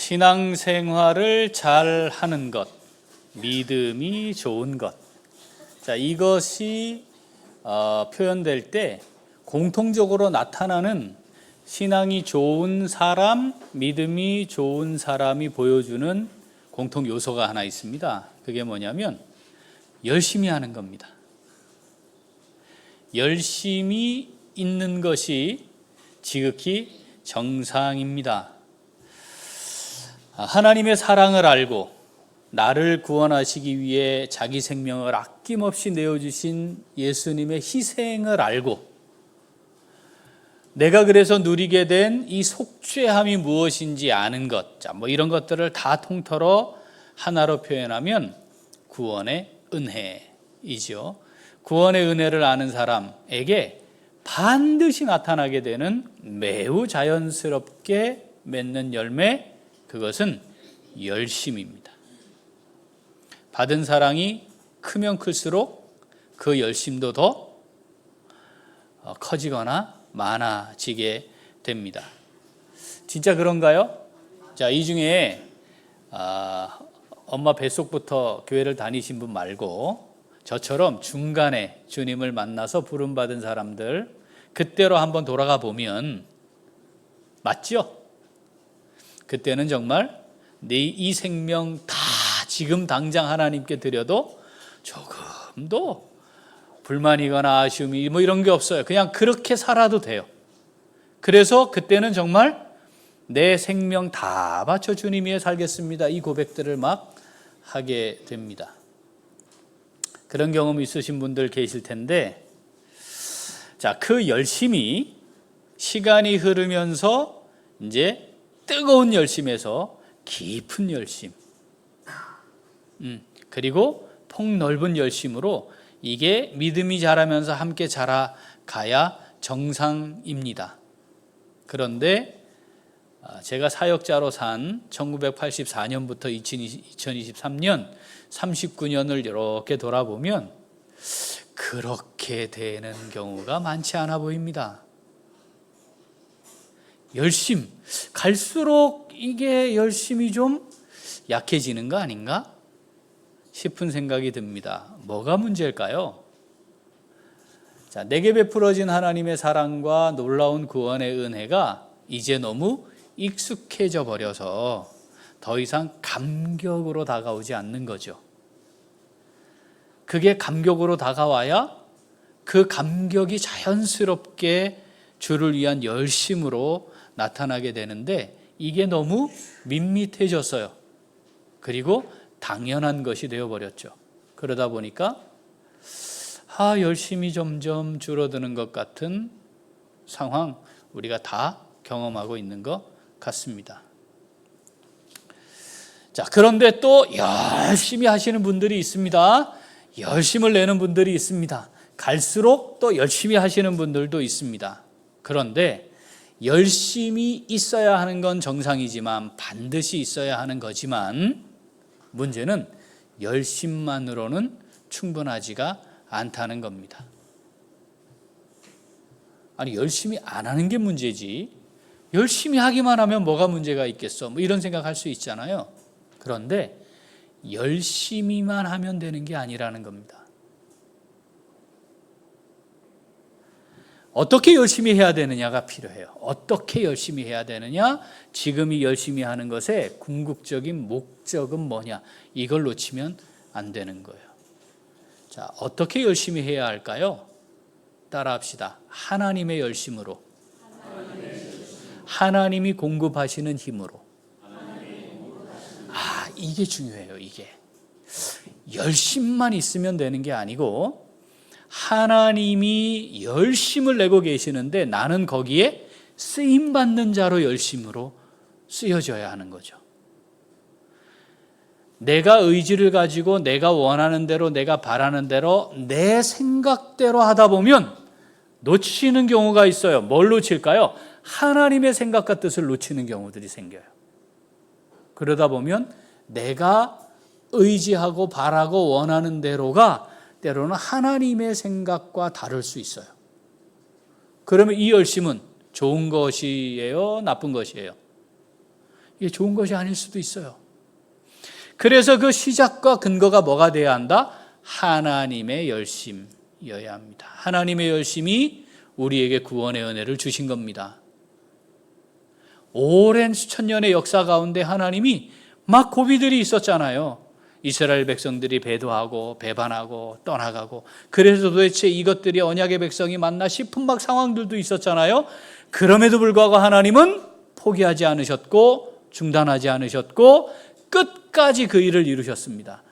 신앙생활을 잘 하는 것, 믿음이 좋은 것. 자, 이것이 표현될 때 공통적으로 나타나는 신앙이 좋은 사람, 믿음이 좋은 사람이 보여주는 공통 요소가 하나 있습니다. 그게 뭐냐면 열심히 하는 겁니다. 열심히 있는 것이 지극히 정상입니다. 하나님의 사랑을 알고 나를 구원하시기 위해 자기 생명을 아낌없이 내어주신 예수님의 희생을 알고 내가 그래서 누리게 된 이 속죄함이 무엇인지 아는 것, 이런 것들을 다 통틀어 하나로 표현하면 구원의 은혜이죠. 구원의 은혜를 아는 사람에게 반드시 나타나게 되는 매우 자연스럽게 맺는 열매, 그것은 열심입니다. 받은 사랑이 크면 클수록 그 열심도 더 커지거나 많아지게 됩니다. 진짜 그런가요? 자, 이 중에 엄마 뱃속부터 교회를 다니신 분 말고 저처럼 중간에 주님을 만나서 부름받은 사람들, 그때로 한번 돌아가 보면 맞죠? 그때는 정말 이 생명 다 지금 당장 하나님께 드려도 조금도 불만이거나 아쉬움이 이런 게 없어요. 그냥 그렇게 살아도 돼요. 그래서 그때는 정말 내 생명 다 바쳐 주님 위해 살겠습니다, 이 고백들을 막 하게 됩니다. 그런 경험 있으신 분들 계실 텐데, 자, 그 열심이 시간이 흐르면서 이제 뜨거운 열심에서 깊은 열심, 그리고 폭넓은 열심으로 이게 믿음이 자라면서 함께 자라가야 정상입니다. 그런데 제가 사역자로 산 1984년부터 2023년 39년을 이렇게 돌아보면 그렇게 되는 경우가 많지 않아 보입니다. 열심, 갈수록 이게 열심이 좀 약해지는 거 아닌가 싶은 생각이 듭니다. 뭐가 문제일까요? 자, 내게 베풀어진 하나님의 사랑과 놀라운 구원의 은혜가 이제 너무 익숙해져 버려서 더 이상 감격으로 다가오지 않는 거죠. 그게 감격으로 다가와야 그 감격이 자연스럽게 주를 위한 열심으로 나타나게 되는데, 이게 너무 밋밋해졌어요. 그리고 당연한 것이 되어버렸죠. 그러다 보니까 열심이 점점 줄어드는 것 같은 상황, 우리가 다 경험하고 있는 것 같습니다. 자, 그런데 또 열심히 하시는 분들이 있습니다. 열심을 내는 분들이 있습니다. 갈수록 또 열심히 하시는 분들도 있습니다. 그런데 열심히 있어야 하는 건 정상이지만, 반드시 있어야 하는 거지만, 문제는 열심만으로는 충분하지가 않다는 겁니다. 아니, 열심히 안 하는 게 문제지 열심히 하기만 하면 뭐가 문제가 있겠어, 이런 생각할 수 있잖아요. 그런데 열심히만 하면 되는 게 아니라는 겁니다. 어떻게 열심히 해야 되느냐가 필요해요. 어떻게 열심히 해야 되느냐, 지금 이 열심히 하는 것의 궁극적인 목적은 뭐냐, 이걸 놓치면 안 되는 거예요. 자, 어떻게 열심히 해야 할까요? 따라합시다. 하나님의 열심으로, 하나님이 공급하시는 힘으로. 이게 중요해요. 이게 열심만 있으면 되는 게 아니고, 하나님이 열심을 내고 계시는데 나는 거기에 쓰임받는 자로 열심으로 쓰여져야 하는 거죠. 내가 의지를 가지고 내가 원하는 대로, 내가 바라는 대로, 내 생각대로 하다 보면 놓치는 경우가 있어요. 뭘 놓칠까요? 하나님의 생각과 뜻을 놓치는 경우들이 생겨요. 그러다 보면 내가 의지하고 바라고 원하는 대로가 때로는 하나님의 생각과 다를 수 있어요. 그러면 이 열심은 좋은 것이에요, 나쁜 것이에요? 이게 좋은 것이 아닐 수도 있어요. 그래서 그 시작과 근거가 뭐가 돼야 한다? 하나님의 열심이어야 합니다. 하나님의 열심이 우리에게 구원의 은혜를 주신 겁니다. 오랜 수천 년의 역사 가운데 하나님이 막 고비들이 있었잖아요. 이스라엘 백성들이 배도하고 배반하고 떠나가고, 그래서 도대체 이것들이 언약의 백성이 맞나 싶은 막 상황들도 있었잖아요. 그럼에도 불구하고 하나님은 포기하지 않으셨고 중단하지 않으셨고 끝까지 그 일을 이루셨습니다.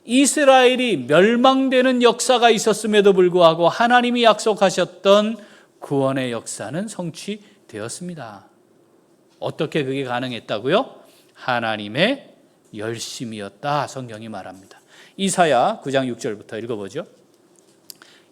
이스라엘이 멸망되는 역사가 있었음에도 불구하고 하나님이 약속하셨던 구원의 역사는 성취되었습니다. 어떻게 그게 가능했다고요? 하나님의 열심이었다, 성경이 말합니다. 이사야 9장 6절부터 읽어보죠.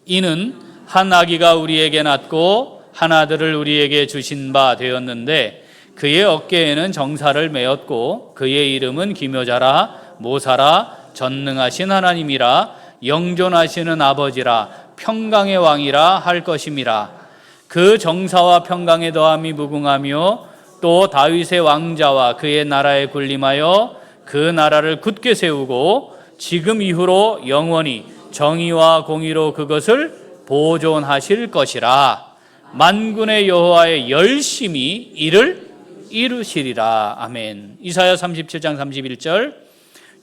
이는 한 아기가 우리에게 낳고 한 아들을 우리에게 주신 바 되었는데 그의 어깨에는 정사를 메었고 그의 이름은 기묘자라 모사라 전능하신 하나님이라 영존하시는 아버지라 평강의 왕이라 할 것임이라. 그 정사와 평강의 더함이 무궁하며 또 다윗의 왕자와 그의 나라에 군림하여 그 나라를 굳게 세우고 지금 이후로 영원히 정의와 공의로 그것을 보존하실 것이라. 만군의 여호와의 열심히 이를 이루시리라. 아멘. 이사야 37장 31절.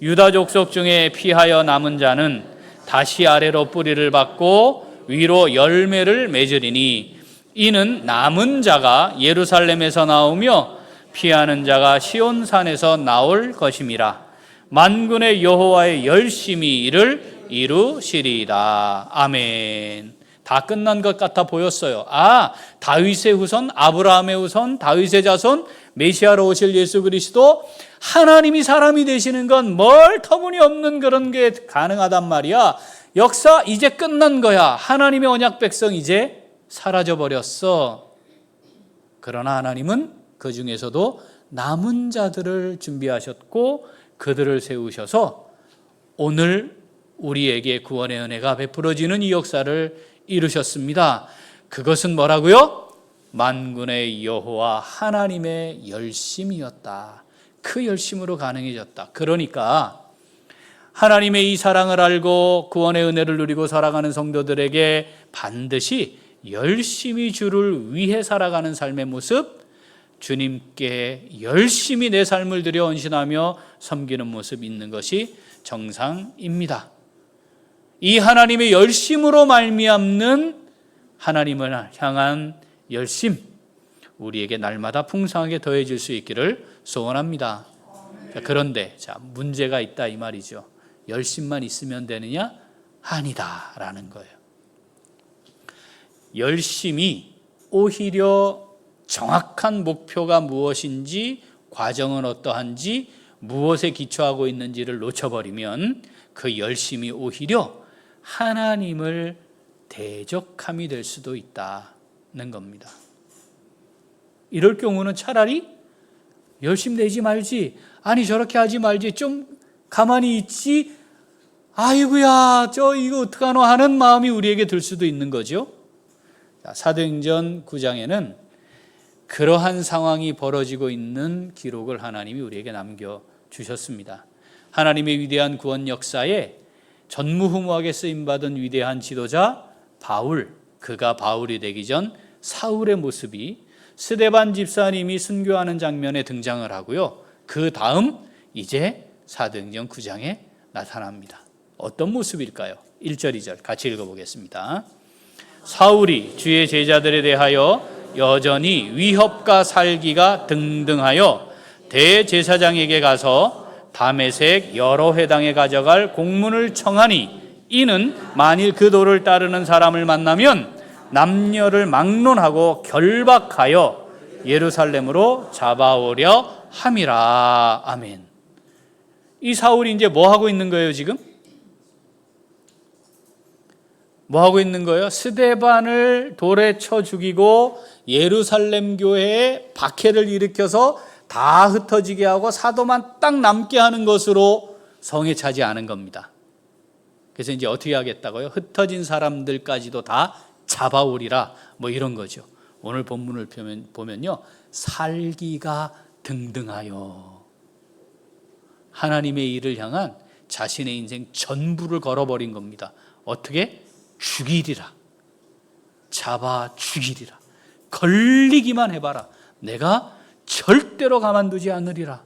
유다 족속 중에 피하여 남은 자는 다시 아래로 뿌리를 받고 위로 열매를 맺으리니 이는 남은 자가 예루살렘에서 나오며 피하는 자가 시온산에서 나올 것임이라. 만군의 여호와의 열심히 이를 이루시리이다. 아멘. 다 끝난 것 같아 보였어요. 다윗의 후손, 아브라함의 후손, 다윗의 자손, 메시아로 오실 예수 그리스도, 하나님이 사람이 되시는 건 뭘 터무니없는 그런 게 가능하단 말이야. 역사 이제 끝난 거야. 하나님의 언약 백성 이제 사라져버렸어. 그러나 하나님은 그 중에서도 남은 자들을 준비하셨고 그들을 세우셔서 오늘 우리에게 구원의 은혜가 베풀어지는 이 역사를 이루셨습니다. 그것은 뭐라고요? 만군의 여호와 하나님의 열심이었다. 그 열심으로 가능해졌다. 그러니까 하나님의 이 사랑을 알고 구원의 은혜를 누리고 살아가는 성도들에게 반드시 열심히 주를 위해 살아가는 삶의 모습, 주님께 열심히 내 삶을 들여 헌신하며 섬기는 모습이 있는 것이 정상입니다. 이 하나님의 열심으로 말미암는 하나님을 향한 열심, 우리에게 날마다 풍성하게 더해질 수 있기를 소원합니다. 그런데 문제가 있다 이 말이죠. 열심만 있으면 되느냐? 아니다라는 거예요. 열심이 오히려 정확한 목표가 무엇인지, 과정은 어떠한지, 무엇에 기초하고 있는지를 놓쳐버리면 그 열심이 오히려 하나님을 대적함이 될 수도 있다는 겁니다. 이럴 경우는 차라리 열심 내지 말지, 아니 저렇게 하지 말지, 좀 가만히 있지, 아이고야 이거 어떡하노 하는 마음이 우리에게 들 수도 있는 거죠. 사도행전 9장에는 그러한 상황이 벌어지고 있는 기록을 하나님이 우리에게 남겨주셨습니다. 하나님의 위대한 구원 역사에 전무후무하게 쓰임받은 위대한 지도자 바울, 그가 바울이 되기 전 사울의 모습이 스데반 집사님이 순교하는 장면에 등장을 하고요. 그 다음 이제 사도행전 9장에 나타납니다. 어떤 모습일까요? 1절, 2절 같이 읽어보겠습니다. 사울이 주의 제자들에 대하여 여전히 위협과 살기가 등등하여 대제사장에게 가서 다메섹 여러 회당에 가져갈 공문을 청하니 이는 만일 그 도를 따르는 사람을 만나면 남녀를 막론하고 결박하여 예루살렘으로 잡아오려 함이라. 아멘. 이 사울이 이제 뭐 하고 있는 거예요, 지금? 뭐 하고 있는 거예요? 스데반을 돌에 쳐 죽이고 예루살렘 교회에 박해를 일으켜서 다 흩어지게 하고 사도만 딱 남게 하는 것으로 성에 차지 않은 겁니다. 그래서 이제 어떻게 하겠다고요? 흩어진 사람들까지도 다 잡아오리라, 뭐 이런 거죠. 오늘 본문을 보면요, 살기가 등등하여 하나님의 일을 향한 자신의 인생 전부를 걸어버린 겁니다. 어떻게? 죽이리라. 잡아 죽이리라. 걸리기만 해봐라. 내가 절대로 가만두지 않으리라.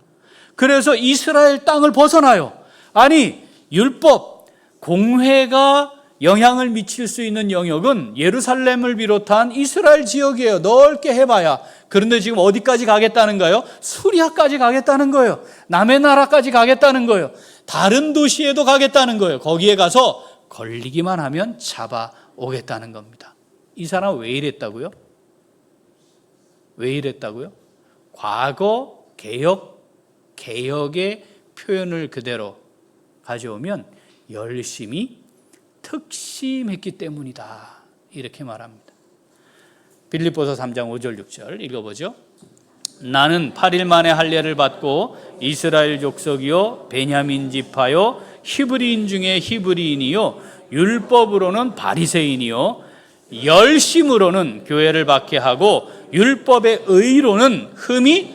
그래서 이스라엘 땅을 벗어나요. 아니, 율법, 공회가 영향을 미칠 수 있는 영역은 예루살렘을 비롯한 이스라엘 지역이에요. 넓게 해봐야. 그런데 지금 어디까지 가겠다는 거예요? 수리아까지 가겠다는 거예요. 남의 나라까지 가겠다는 거예요. 다른 도시에도 가겠다는 거예요. 거기에 가서 걸리기만 하면 잡아오겠다는 겁니다. 이 사람 왜 이랬다고요? 왜 이랬다고요? 과거 개혁의 표현을 그대로 가져오면 열심히 특심했기 때문이다. 이렇게 말합니다. 빌립보서 3장 5절 6절 읽어보죠. 나는 8일 만에 할례를 받고 이스라엘 족속이요 베냐민 지파요 히브리인 중에 히브리인이요 율법으로는 바리새인이요 열심으로는 교회를 박해하고 율법의 의로는 흠이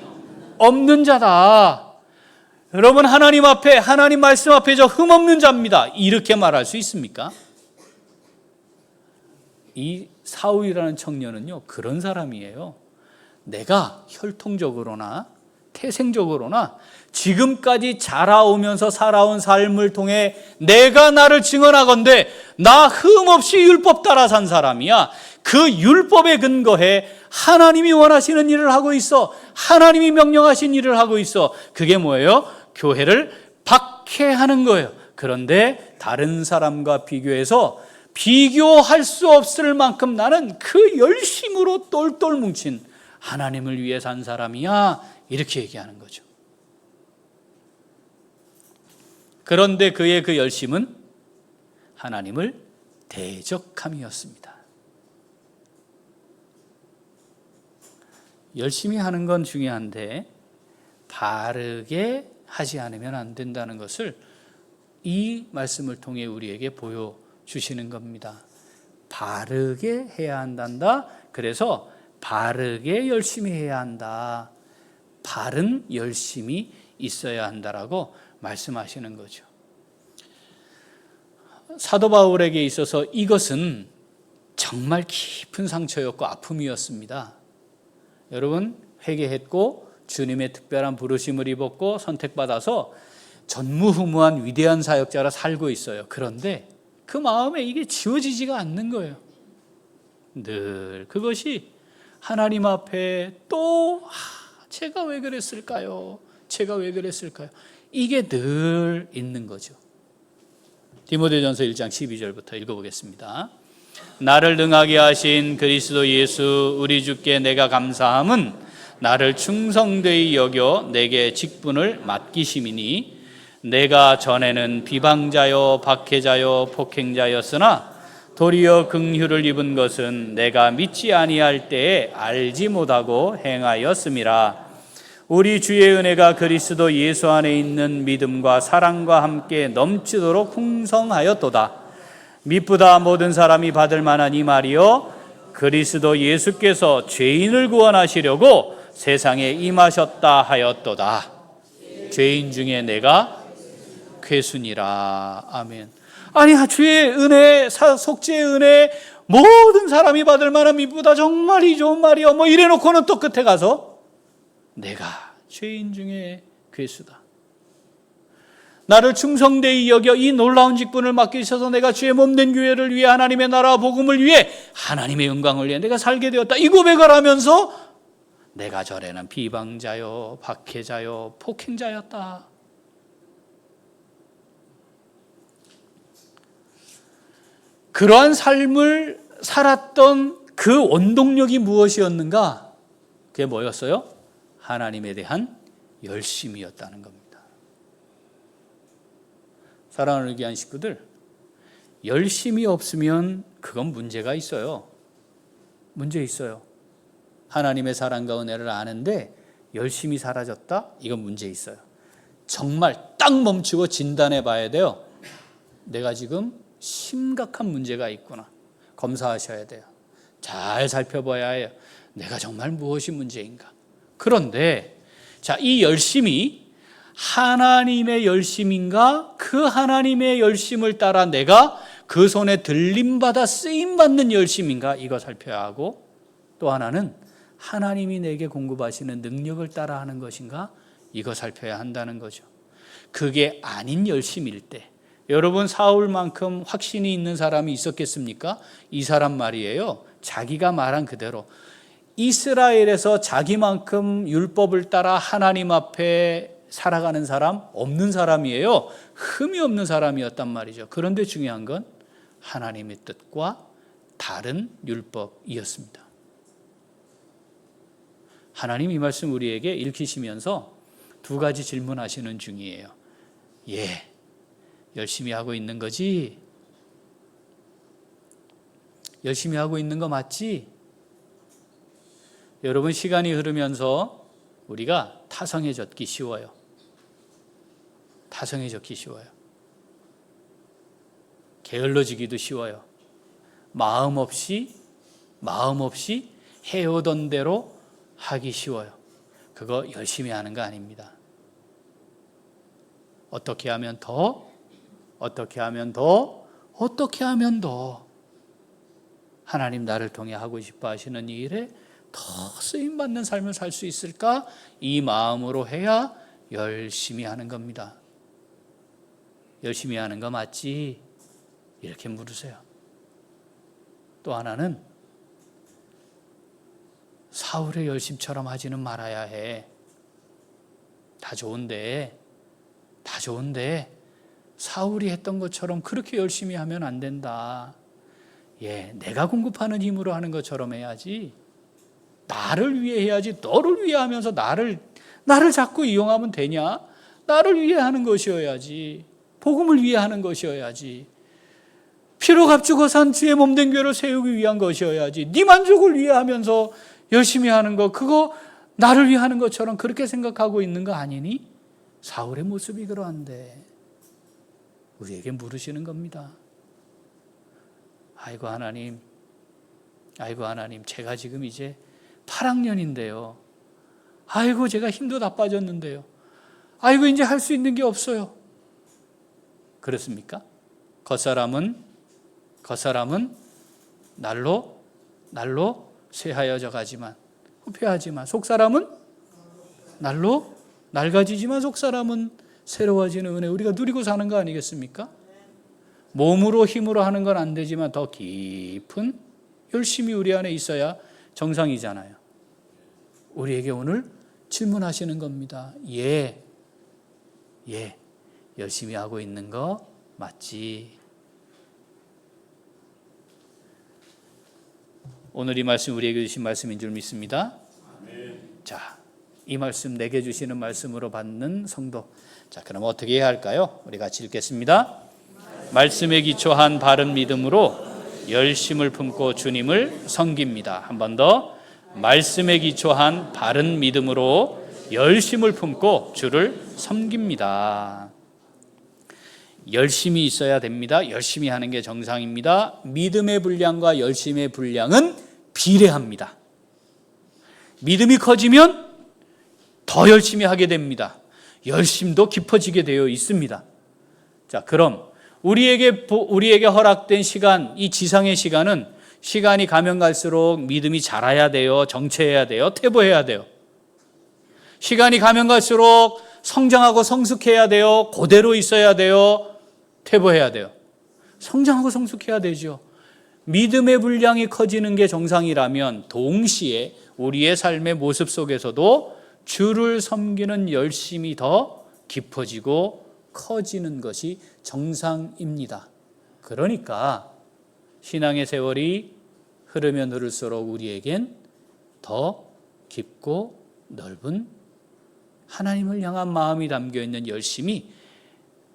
없는 자다. 여러분, 하나님 앞에, 하나님 말씀 앞에 저 흠 없는 자입니다. 이렇게 말할 수 있습니까? 이 사울이라는 청년은요, 그런 사람이에요. 내가 혈통적으로나 태생적으로나 지금까지 자라오면서 살아온 삶을 통해 내가 나를 증언하건대 나 흠없이 율법 따라 산 사람이야. 그 율법에 근거해 하나님이 원하시는 일을 하고 있어. 하나님이 명령하신 일을 하고 있어. 그게 뭐예요? 교회를 박해하는 거예요. 그런데 다른 사람과 비교해서 비교할 수 없을 만큼 나는 그 열심으로 똘똘 뭉친 하나님을 위해 산 사람이야. 이렇게 얘기하는 거죠. 그런데 그의 그 열심은 하나님을 대적함이었습니다. 열심히 하는 건 중요한데 바르게 하지 않으면 안 된다는 것을 이 말씀을 통해 우리에게 보여주시는 겁니다. 바르게 해야 한단다. 그래서 바르게 열심히 해야 한다. 바른 열심이 있어야 한다라고 말씀하시는 거죠. 사도 바울에게 있어서 이것은 정말 깊은 상처였고 아픔이었습니다. 여러분, 회개했고 주님의 특별한 부르심을 입었고 선택받아서 전무후무한 위대한 사역자로 살고 있어요. 그런데 그 마음에 이게 지워지지가 않는 거예요. 늘 그것이 하나님 앞에 또 제가 왜 그랬을까요? 제가 왜 그랬을까요? 이게 늘 있는 거죠. 디모데전서 1장 12절부터 읽어보겠습니다. 나를 능하게 하신 그리스도 예수 우리 주께 내가 감사함은 나를 충성되이 여겨 내게 직분을 맡기심이니 내가 전에는 비방자요 박해자요 폭행자였으나 도리어 긍휼을 입은 것은 내가 믿지 아니할 때에 알지 못하고 행하였음이라. 우리 주의 은혜가 그리스도 예수 안에 있는 믿음과 사랑과 함께 넘치도록 풍성하였도다. 미쁘다 모든 사람이 받을 만한 이 말이요 그리스도 예수께서 죄인을 구원하시려고 세상에 임하셨다 하였도다. 죄인 중에 내가 괴순이라. 아멘. 아니, 주의 은혜, 속죄의 은혜, 모든 사람이 받을 만한 미쁘다 정말 이 좋은 말이요 뭐 이래놓고는 또 끝에 가서 내가 죄인 중에 괴수다. 나를 충성되이 여겨 이 놀라운 직분을 맡기셔서 내가 주의 몸된 교회를 위해 하나님의 나라 복음을 위해 하나님의 영광을 위해 내가 살게 되었다. 이 고백을 하면서 내가 전에는 비방자요 박해자요 폭행자였다. 그러한 삶을 살았던 그 원동력이 무엇이었는가? 그게 뭐였어요? 하나님에 대한 열심이었다는 겁니다. 사랑하는 귀한 식구들, 열심이 없으면 그건 문제가 있어요. 문제 있어요. 하나님의 사랑과 은혜를 아는데 열심히 사라졌다? 이건 문제 있어요. 정말 딱 멈추고 진단해 봐야 돼요. 내가 지금 심각한 문제가 있구나. 검사하셔야 돼요. 잘 살펴봐야 해요. 내가 정말 무엇이 문제인가. 그런데 자, 이 열심이 하나님의 열심인가? 그 하나님의 열심을 따라 내가 그 손에 들림받아 쓰임받는 열심인가? 이거 살펴야 하고, 또 하나는 하나님이 내게 공급하시는 능력을 따라 하는 것인가? 이거 살펴야 한다는 거죠. 그게 아닌 열심일 때, 여러분 사울만큼 확신이 있는 사람이 있었겠습니까? 이 사람 말이에요, 자기가 말한 그대로 이스라엘에서 자기만큼 율법을 따라 하나님 앞에 살아가는 사람 없는 사람이에요. 흠이 없는 사람이었단 말이죠. 그런데 중요한 건 하나님의 뜻과 다른 율법이었습니다. 하나님 이 말씀 우리에게 읽히시면서 두 가지 질문하시는 중이에요. 예, 열심히 하고 있는 거지? 열심히 하고 있는 거 맞지? 여러분, 시간이 흐르면서 우리가 타성해졌기 쉬워요. 타성해졌기 쉬워요. 게을러지기도 쉬워요. 마음 없이 해오던 대로 하기 쉬워요. 그거 열심히 하는 거 아닙니다. 어떻게 하면 더? 어떻게 하면 더? 어떻게 하면 더? 하나님 나를 통해 하고 싶어 하시는 이 일에 더 쓰임받는 삶을 살 수 있을까? 이 마음으로 해야 열심히 하는 겁니다. 열심히 하는 거 맞지? 이렇게 물으세요. 또 하나는 사울의 열심처럼 하지는 말아야 해. 다 좋은데 사울이 했던 것처럼 그렇게 열심히 하면 안 된다. 예, 내가 공급하는 힘으로 하는 것처럼 해야지. 나를 위해 해야지. 너를 위해 하면서 나를 자꾸 이용하면 되냐? 나를 위해 하는 것이어야지. 복음을 위해 하는 것이어야지. 피로 값주고 산 주의 몸된 교회를 세우기 위한 것이어야지. 네 만족을 위해 하면서 열심히 하는 거, 그거 나를 위해 하는 것처럼 그렇게 생각하고 있는 거 아니니? 사울의 모습이 그러한데 우리에게 물으시는 겁니다. 아이고 하나님, 제가 지금 이제 8학년인데요. 아이고 제가 힘도 다 빠졌는데요. 아이고 이제 할 수 있는 게 없어요. 그렇습니까? 겉사람은 날로 쇠하여져 가지만 후패하지만 속사람은 날로 낡아지지만 속사람은 새로워지는 은혜, 우리가 누리고 사는 거 아니겠습니까? 몸으로 힘으로 하는 건 안 되지만 더 깊은 열심이 우리 안에 있어야 정상이잖아요. 우리에게 오늘 질문하시는 겁니다. 예, 열심히 하고 있는 거 맞지? 오늘 이 말씀 우리에게 주신 말씀인 줄 믿습니다. 자, 이 말씀 내게 주시는 말씀으로 받는 성도. 자, 그럼 어떻게 해야 할까요? 우리 같이 읽겠습니다. 말씀에 기초한 바른 믿음으로 열심을 품고 주님을 섬깁니다. 한 번 더. 말씀에 기초한 바른 믿음으로 열심을 품고 주를 섬깁니다. 열심이 있어야 됩니다. 열심히 하는 게 정상입니다. 믿음의 분량과 열심의 분량은 비례합니다. 믿음이 커지면 더 열심히 하게 됩니다. 열심도 깊어지게 되어 있습니다. 자, 그럼 우리에게 허락된 시간, 이 지상의 시간은 시간이 가면 갈수록 믿음이 자라야 돼요. 정체해야 돼요. 퇴보해야 돼요. 시간이 가면 갈수록 성장하고 성숙해야 돼요. 그대로 있어야 돼요. 퇴보해야 돼요. 성장하고 성숙해야 되죠. 믿음의 분량이 커지는 게 정상이라면 동시에 우리의 삶의 모습 속에서도 주를 섬기는 열심이 더 깊어지고 커지는 것이 정상입니다. 그러니까 신앙의 세월이 흐르면 흐를수록 우리에겐 더 깊고 넓은 하나님을 향한 마음이 담겨있는 열심이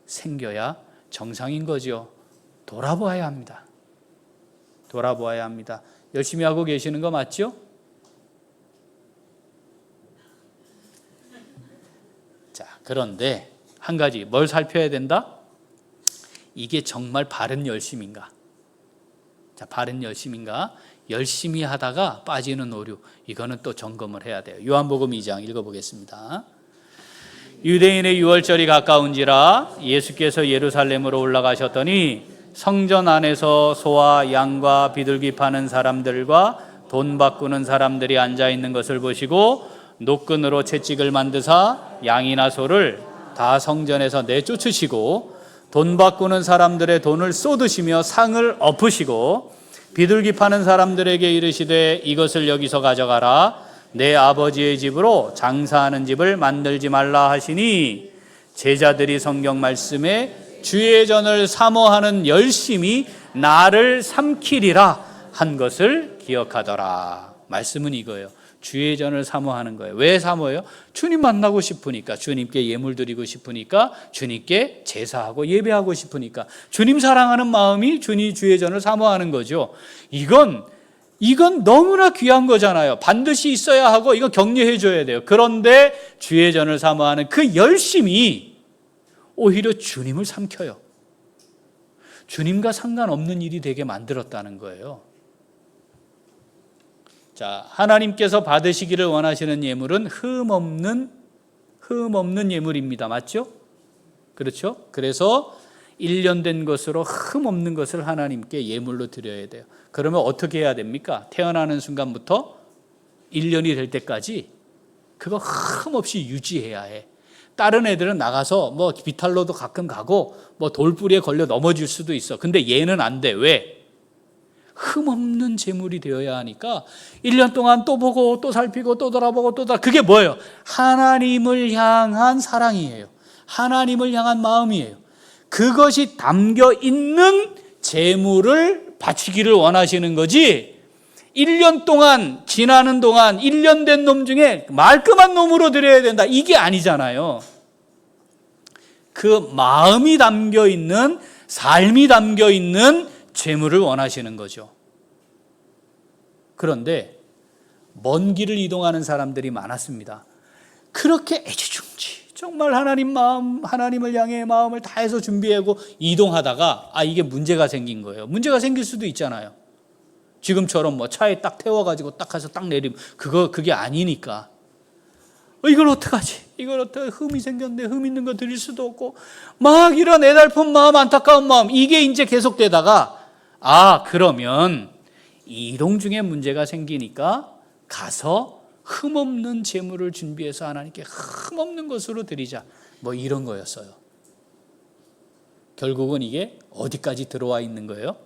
생겨야 정상인 거죠. 돌아보아야 합니다. 열심히 하고 계시는 거 맞죠? 자, 그런데 한 가지 뭘 살펴야 된다? 이게 정말 바른 열심인가? 자, 바른 열심인가? 열심히 하다가 빠지는 오류, 이거는 또 점검을 해야 돼요. 요한복음 2장 읽어보겠습니다. 유대인의 유월절이 가까운지라 예수께서 예루살렘으로 올라가셨더니 성전 안에서 소와 양과 비둘기 파는 사람들과 돈 바꾸는 사람들이 앉아 있는 것을 보시고 노끈으로 채찍을 만드사 양이나 소를 다 성전에서 내쫓으시고 돈 바꾸는 사람들의 돈을 쏟으시며 상을 엎으시고 비둘기 파는 사람들에게 이르시되 이것을 여기서 가져가라. 내 아버지의 집으로 장사하는 집을 만들지 말라 하시니 제자들이 성경 말씀에 주의 전을 사모하는 열심이 나를 삼키리라 한 것을 기억하더라. 말씀은 이거예요. 주의 전을 사모하는 거예요. 왜 사모해요? 주님 만나고 싶으니까, 주님께 예물 드리고 싶으니까, 주님께 제사하고 예배하고 싶으니까, 주님 사랑하는 마음이 주의 전을 사모하는 거죠. 이건 너무나 귀한 거잖아요. 반드시 있어야 하고 이거 격려해 줘야 돼요. 그런데 주의 전을 사모하는 그 열심이 오히려 주님을 삼켜요. 주님과 상관없는 일이 되게 만들었다는 거예요. 자, 하나님께서 받으시기를 원하시는 예물은 흠 없는 예물입니다. 맞죠? 그렇죠? 그래서 1년 된 것으로 흠 없는 것을 하나님께 예물로 드려야 돼요. 그러면 어떻게 해야 됩니까? 태어나는 순간부터 1년이 될 때까지 그거 흠 없이 유지해야 해. 다른 애들은 나가서 뭐 비탈로도 가끔 가고 뭐 돌뿌리에 걸려 넘어질 수도 있어. 근데 얘는 안 돼. 왜? 흠 없는 재물이 되어야 하니까 1년 동안 또 보고 또 살피고 또 돌아보고 그게 뭐예요? 하나님을 향한 사랑이에요. 하나님을 향한 마음이에요. 그것이 담겨 있는 재물을 바치기를 원하시는 거지, 1년 동안 지나는 동안 1년 된 놈 중에 말끔한 놈으로 드려야 된다, 이게 아니잖아요. 그 마음이 담겨 있는, 삶이 담겨 있는 재물을 원하시는 거죠. 그런데 먼 길을 이동하는 사람들이 많았습니다. 그렇게 애지중지 정말 하나님을 향해 마음을 다해서 준비하고 이동하다가 이게 문제가 생긴 거예요. 문제가 생길 수도 있잖아요. 지금처럼 뭐 차에 딱 태워가지고 딱 가서 딱 내리면 그게 아니니까. 이걸 어떡하지? 이걸 어떻게, 흠이 생겼는데 흠 있는 거 드릴 수도 없고, 막 이런 애달픈 마음, 안타까운 마음, 이게 이제 계속되다가 그러면 이동 중에 문제가 생기니까 가서 흠없는 재물을 준비해서 하나님께 흠없는 것으로 드리자, 뭐 이런 거였어요. 결국은 이게 어디까지 들어와 있는 거예요?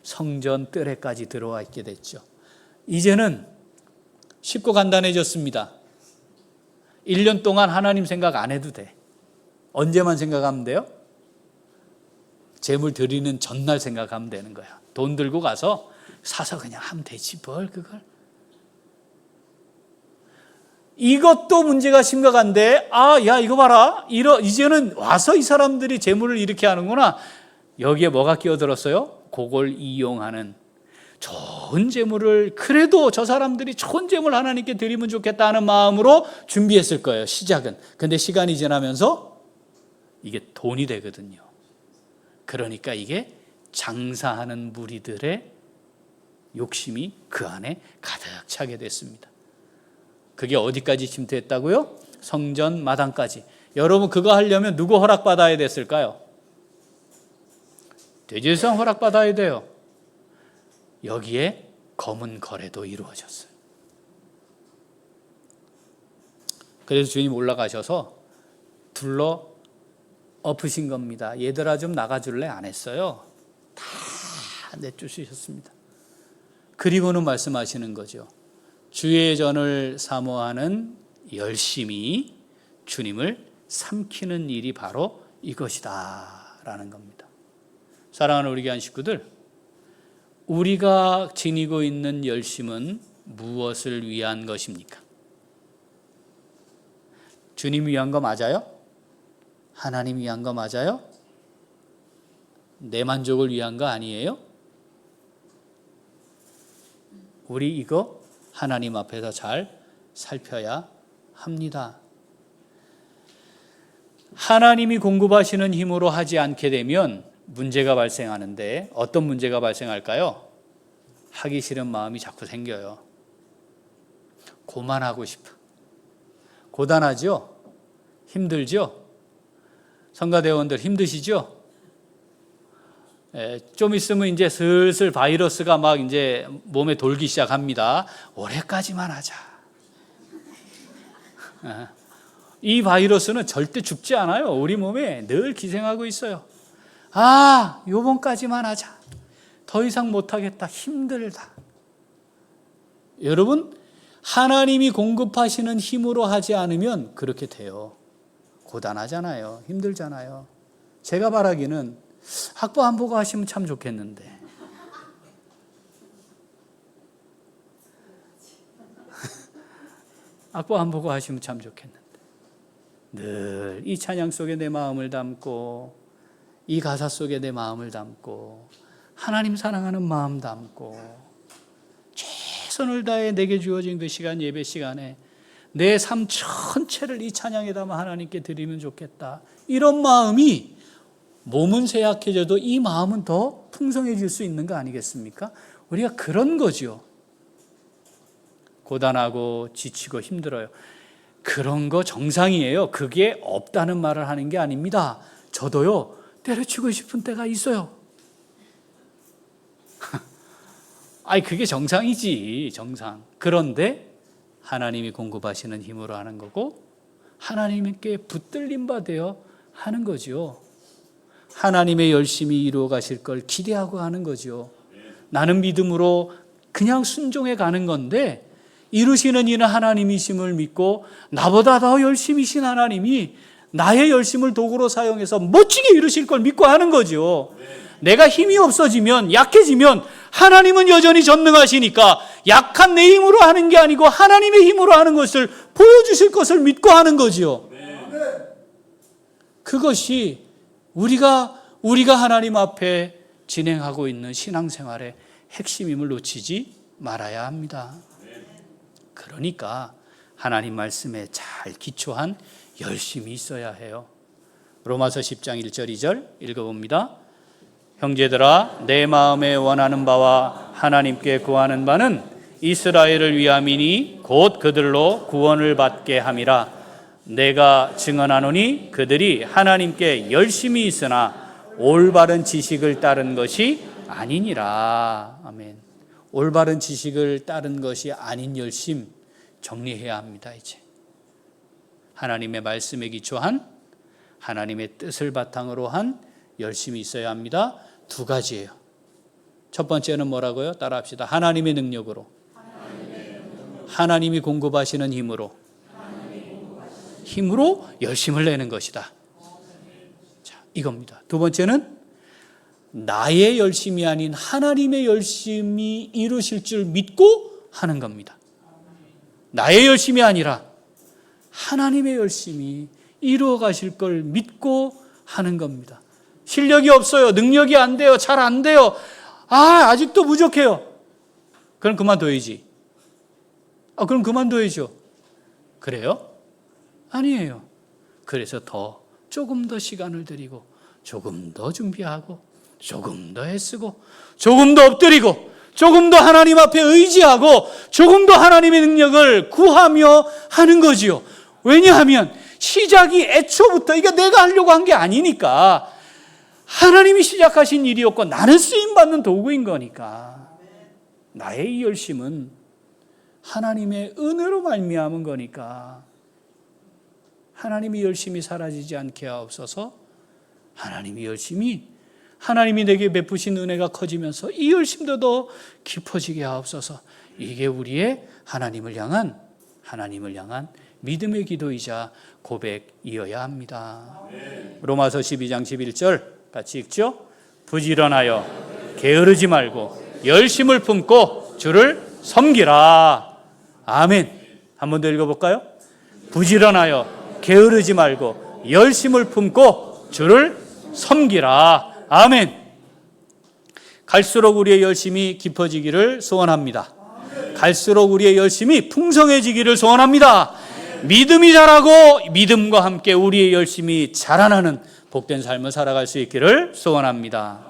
성전 뜰에까지 들어와 있게 됐죠. 이제는 쉽고 간단해졌습니다. 1년 동안 하나님 생각 안 해도 돼. 언제만 생각하면 돼요? 재물 드리는 전날 생각하면 되는 거야. 돈 들고 가서 사서 그냥 하면 되지 뭘 그걸. 이것도 문제가 심각한데, 야 이거 봐라, 이제는 와서 이 사람들이 재물을 이렇게 하는구나. 여기에 뭐가 끼어들었어요? 그걸 이용하는 좋은 재물을, 그래도 저 사람들이 좋은 재물 하나님께 드리면 좋겠다는 마음으로 준비했을 거예요, 시작은. 근데 시간이 지나면서 이게 돈이 되거든요. 그러니까 이게 장사하는 무리들의 욕심이 그 안에 가득 차게 됐습니다. 그게 어디까지 침투했다고요? 성전 마당까지. 여러분, 그거 하려면 누구 허락받아야 됐을까요? 대제사장 허락받아야 돼요. 여기에 검은 거래도 이루어졌어요. 그래서 주님 올라가셔서 둘러 엎으신 겁니다. 얘들아 좀 나가줄래? 안 했어요. 다 내쫓으셨습니다. 그리고는 말씀하시는 거죠. 주의 전을 사모하는 열심이 주님을 삼키는 일이 바로 이것이다 라는 겁니다. 사랑하는 우리 교회 식구들, 우리가 지니고 있는 열심은 무엇을 위한 것입니까? 주님 위한 거 맞아요? 하나님 위한 거 맞아요? 내 만족을 위한 거 아니에요? 우리 이거 하나님 앞에서 잘 살펴야 합니다. 하나님이 공급하시는 힘으로 하지 않게 되면 문제가 발생하는데, 어떤 문제가 발생할까요? 하기 싫은 마음이 자꾸 생겨요. 고만하고 싶어. 고단하죠? 힘들죠? 성가대원들 힘드시죠? 좀 있으면 이제 슬슬 바이러스가 막 이제 몸에 돌기 시작합니다. 올해까지만 하자. 이 바이러스는 절대 죽지 않아요. 우리 몸에 늘 기생하고 있어요. 요번까지만 하자. 더 이상 못하겠다. 힘들다. 여러분, 하나님이 공급하시는 힘으로 하지 않으면 그렇게 돼요. 고단하잖아요. 힘들잖아요. 제가 바라기는 학부 안 보고 하시면 참 좋겠는데. 학부 안 보고 하시면 참 좋겠는데. 늘 이 찬양 속에 내 마음을 담고, 이 가사 속에 내 마음을 담고, 하나님 사랑하는 마음 담고, 최선을 다해 내게 주어진 그 시간, 예배 시간에 내 삶 전체를 이 찬양에 담아 하나님께 드리면 좋겠다. 이런 마음이, 몸은 쇠약해져도 이 마음은 더 풍성해질 수 있는 거 아니겠습니까? 우리가 그런 거죠. 고단하고 지치고 힘들어요. 그런 거 정상이에요. 그게 없다는 말을 하는 게 아닙니다. 저도요, 때려치고 싶은 때가 있어요. 그게 정상이지, 정상. 그런데 하나님이 공급하시는 힘으로 하는 거고, 하나님께 붙들림 받아요 하는 거죠. 하나님의 열심히 이루어 가실 걸 기대하고 하는 거죠. 나는 믿음으로 그냥 순종해 가는 건데, 이루시는 이는 하나님이심을 믿고 나보다 더 열심히신 하나님이 나의 열심을 도구로 사용해서 멋지게 이루실 걸 믿고 하는 거죠. 내가 힘이 없어지면, 약해지면 하나님은 여전히 전능하시니까 약한 내 힘으로 하는 게 아니고 하나님의 힘으로 하는 것을 보여주실 것을 믿고 하는 거죠. 그것이 우리가 하나님 앞에 진행하고 있는 신앙생활의 핵심임을 놓치지 말아야 합니다. 그러니까 하나님 말씀에 잘 기초한 열심이 있어야 해요. 로마서 10장 1절 2절 읽어봅니다. 형제들아, 내 마음에 원하는 바와 하나님께 구하는 바는 이스라엘을 위함이니 곧 그들로 구원을 받게 함이라. 내가 증언하노니 그들이 하나님께 열심히 있으나 올바른 지식을 따른 것이 아니니라. 아멘. 올바른 지식을 따른 것이 아닌 열심 정리해야 합니다. 이제 하나님의 말씀에 기초한, 하나님의 뜻을 바탕으로 한 열심이 있어야 합니다. 두 가지예요. 첫 번째는 뭐라고요? 따라합시다. 하나님의 능력으로, 하나님이 공급하시는 힘으로 열심을 내는 것이다. 자, 이겁니다. 두 번째는 나의 열심이 아닌 하나님의 열심이 이루실 줄 믿고 하는 겁니다. 나의 열심이 아니라 하나님의 열심이 이루어 가실 걸 믿고 하는 겁니다. 실력이 없어요. 능력이 안 돼요. 잘 안 돼요. 아직도 부족해요. 그럼 그만둬야지. 그럼 그만둬야죠. 그래요? 아니에요. 그래서 조금 더 시간을 들이고, 조금 더 준비하고, 조금 더 애쓰고, 조금 더 엎드리고, 조금 더 하나님 앞에 의지하고, 조금 더 하나님의 능력을 구하며 하는 거지요. 왜냐하면 시작이 애초부터 이게 내가 하려고 한 게 아니니까, 하나님이 시작하신 일이었고 나는 쓰임받는 도구인 거니까. 나의 이 열심은 하나님의 은혜로 말미암은 거니까 하나님이 열심히 사라지지 않게 하옵소서. 하나님이 열심히, 하나님이 내게 베푸신 은혜가 커지면서 이 열심도 더 깊어지게 하옵소서. 이게 우리의 하나님을 향한 믿음의 기도이자 고백이어야 합니다. 로마서 12장 11절 같이 읽죠. 부지런하여 게으르지 말고 열심을 품고 주를 섬기라. 아멘. 한 번 더 읽어볼까요? 부지런하여 게으르지 말고 열심을 품고 주를 섬기라. 아멘. 갈수록 우리의 열심이 깊어지기를 소원합니다. 갈수록 우리의 열심이 풍성해지기를 소원합니다. 믿음이 자라고 믿음과 함께 우리의 열심이 자라나는 복된 삶을 살아갈 수 있기를 소원합니다.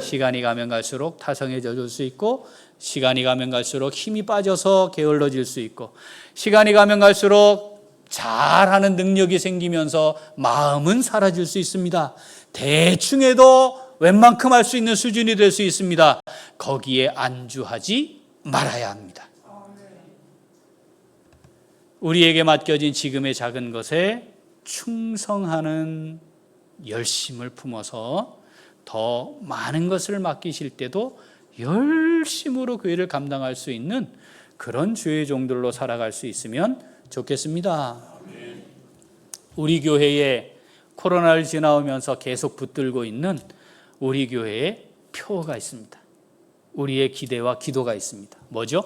시간이 가면 갈수록 타성해질 수 있고, 시간이 가면 갈수록 힘이 빠져서 게을러질 수 있고, 시간이 가면 갈수록 잘하는 능력이 생기면서 마음은 사라질 수 있습니다. 대충 해도 웬만큼 할 수 있는 수준이 될 수 있습니다. 거기에 안주하지 말아야 합니다. 우리에게 맡겨진 지금의 작은 것에 충성하는 열심을 품어서 더 많은 것을 맡기실 때도 열심으로 그 일을 감당할 수 있는 그런 주의 종들로 살아갈 수 있으면 좋겠습니다. 우리 교회에 코로나를 지나오면서 계속 붙들고 있는 우리 교회의 표어가 있습니다. 우리의 기대와 기도가 있습니다. 뭐죠?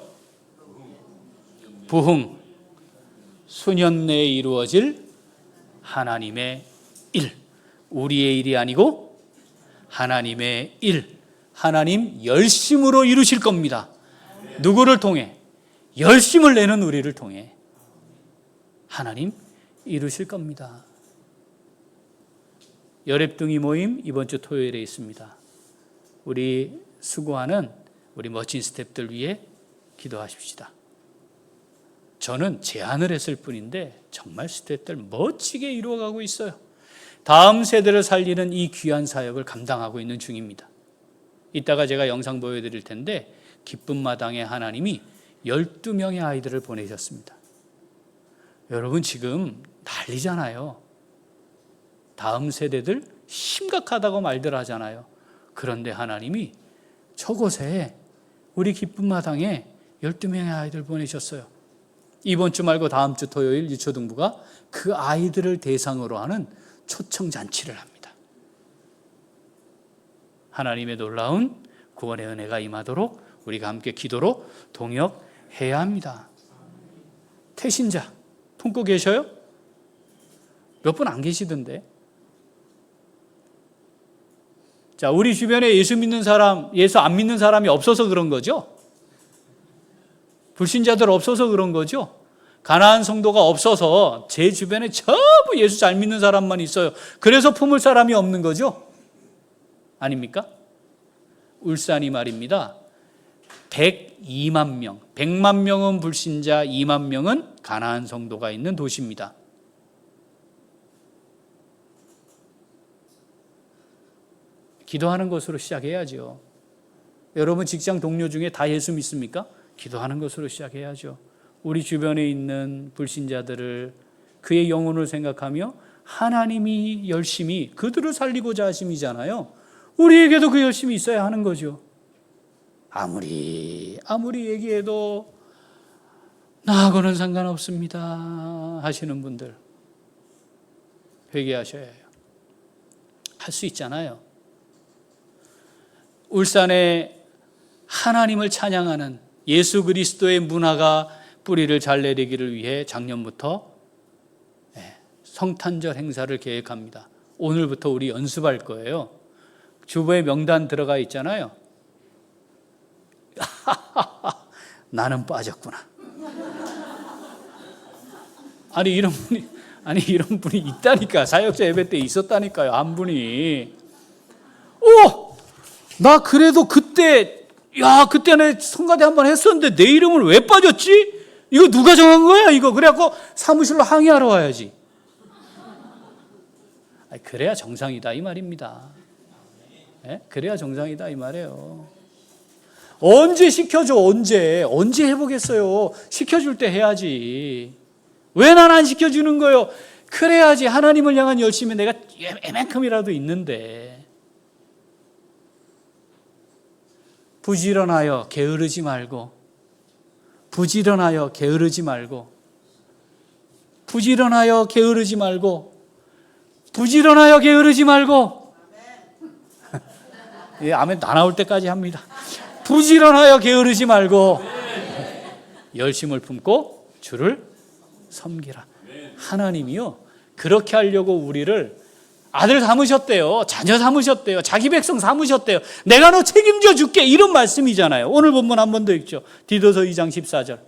부흥. 수년 내에 이루어질 하나님의 일. 우리의 일이 아니고 하나님의 일. 하나님 열심으로 이루실 겁니다. 누구를 통해? 열심을 내는 우리를 통해 하나님 이루실 겁니다. 열애뚱이 모임 이번 주 토요일에 있습니다. 우리 수고하는 우리 멋진 스태프들 위해 기도하십시다. 저는 제안을 했을 뿐인데 정말 스태프들 멋지게 이루어가고 있어요. 다음 세대를 살리는 이 귀한 사역을 감당하고 있는 중입니다. 이따가 제가 영상 보여드릴 텐데 기쁨 마당에 하나님이 12명의 아이들을 보내셨습니다. 여러분 지금 난리잖아요. 다음 세대들 심각하다고 말들 하잖아요. 그런데 하나님이 저곳에 우리 기쁨 마당에 12명의 아이들 보내셨어요. 이번 주 말고 다음 주 토요일 유초등부가 그 아이들을 대상으로 하는 초청잔치를 합니다. 하나님의 놀라운 구원의 은혜가 임하도록 우리가 함께 기도로 동역해야 합니다. 태신자 품고 계셔요? 몇 분 안 계시던데. 자, 우리 주변에 예수 믿는 사람, 예수 안 믿는 사람이 없어서 그런 거죠? 불신자들 없어서 그런 거죠? 가나안 성도가 없어서 제 주변에 전부 예수 잘 믿는 사람만 있어요. 그래서 품을 사람이 없는 거죠? 아닙니까? 울산이 말입니다. 102만 명, 100만 명은 불신자, 2만 명은 가나안 성도가 있는 도시입니다. 기도하는 것으로 시작해야죠. 여러분 직장 동료 중에 다 예수 믿습니까? 기도하는 것으로 시작해야죠. 우리 주변에 있는 불신자들을 그의 영혼을 생각하며 하나님이 열심히 그들을 살리고자 하심이잖아요. 우리에게도 그 열심이 있어야 하는 거죠. 아무리 얘기해도 나하고는 상관없습니다 하시는 분들 회개하셔야 해요. 할 수 있잖아요. 울산에 하나님을 찬양하는 예수 그리스도의 문화가 뿌리를 잘 내리기를 위해 작년부터 성탄절 행사를 계획합니다. 오늘부터 우리 연습할 거예요. 주보에 명단 들어가 있잖아요. 나는 빠졌구나. 아니 이런 분이 있다니까. 사역자 예배 때 있었다니까요. 한 분이. 나 그래도 그때는 성가대 한번 했었는데 내 이름을 왜 빠졌지? 이거 누가 정한 거야 이거? 그래갖고 사무실로 항의하러 와야지. 그래야 정상이다 이 말입니다. 그래야 정상이다 이 말이에요. 언제 시켜줘? 언제 해보겠어요? 시켜줄 때 해야지. 왜 난 안 시켜주는 거예요? 그래야지. 하나님을 향한 열심이 내가 에만큼이라도 있는데. 부지런하여 게으르지 말고, 부지런하여 게으르지 말고, 부지런하여 게으르지 말고, 부지런하여 게으르지 말고. 예, 아멘 다 나올 때까지 합니다. 부지런하여 게으르지 말고 열심을 품고 주를 섬기라. 하나님이요 그렇게 하려고 우리를 아들 삼으셨대요. 자녀 삼으셨대요. 자기 백성 삼으셨대요. 내가 너 책임져 줄게 이런 말씀이잖아요. 오늘 본문 한 번 더 읽죠. 디도서 2장 14절.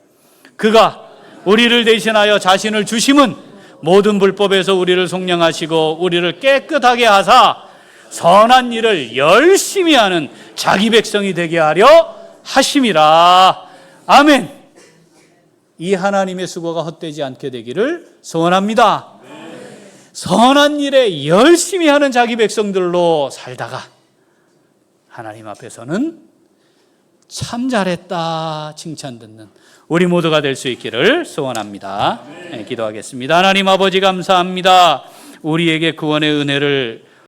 그가 우리를 대신하여 자신을 주심은 모든 불법에서 우리를 속량하시고 우리를 깨끗하게 하사 선한 일을 열심히 하는 자기 백성이 되게 하려 하심이라. 아멘. 이 하나님의 수고가 헛되지 않게 되기를 소원합니다. 선한 일에 열심히 하는 자기 백성들로 살다가 하나님 앞에서는 참 잘했다 칭찬 듣는 우리 모두가 될 수 있기를 소원합니다. 네, 기도하겠습니다. 하나님 아버지 감사합니다. 우리에게 구원의 은혜를